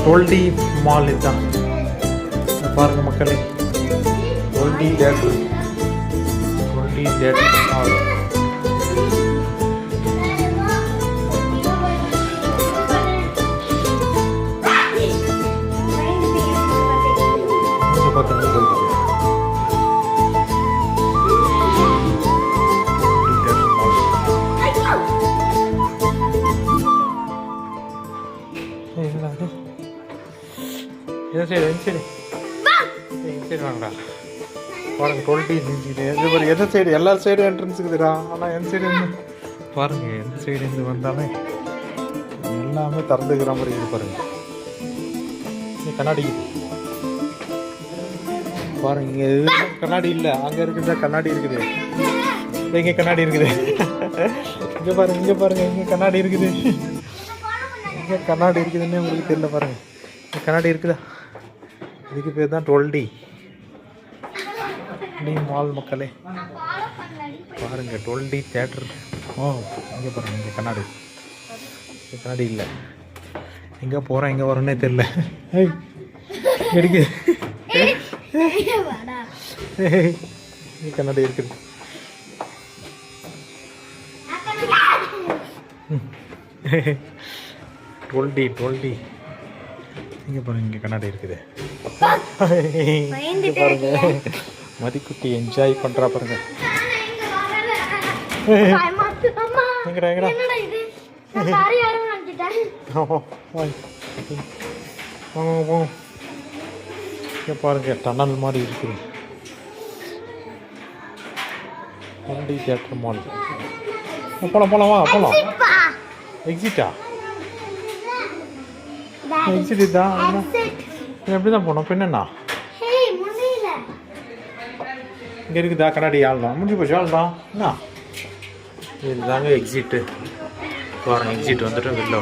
டோல்டி mall இதுதான் பாருங்கள் மக்களே. டோல்டி தேட்டர் மால். சைடு வாங்கடா பாருங்க. 12 எந்த சைடு எல்லா சைடும் என்ட்ரன்ஸ் இருக்குதுடா. ஆனால் எந்த சைடு பாருங்க, எந்த சைடு இருந்து வந்தாலும் எல்லாமே திறந்துக்கிற மாதிரி இருக்குது பாருங்க. கண்ணாடி பாருங்க, இங்கே கண்ணாடி இல்லை, அங்கே இருக்குதா கண்ணாடி இருக்குது. இங்கே கண்ணாடி இருக்குது. இங்கே பாருங்க இங்கே கண்ணாடி இருக்குது. இங்கே கண்ணாடி இருக்குதுன்னு உங்களுக்கு தெரியல பாருங்க. இங்கே கண்ணாடி இருக்குதா? இதுக்கு பேர் தான் 12 மால் மக்களே. பாருங்க 12 தேட்டர். இங்கே பாருங்க, இங்கே கண்ணாடி இல்லை. எங்கே போகிறேன் எங்கே வரேன்னே தெரியல. இங்கே கண்ணாடி இருக்குது. டுவெல்டி இங்கே பாருங்க, இங்கே கண்ணாடி இருக்குது. பாருங்க மதிக்குட்டி என்ஜாய் பண்ணுறா பாருங்க. இங்கே பாருங்க டனல் மாதிரி இருக்குது. டோல்டி தியேட்டர் மால். போகலாம். எக்ஸிட்டா? எக்ஸிட் தான். எப்படி தான் போனோம்? பின்னா இங்கே இருக்குதா கண்ணாடி? ஆள்தான் முடிஞ்சு போச்சு. ஆள்தான் என்ன இதுதாங்க எக்ஸிட்டு. பாருங்க எக்ஸிட் வந்துட்டு வெளில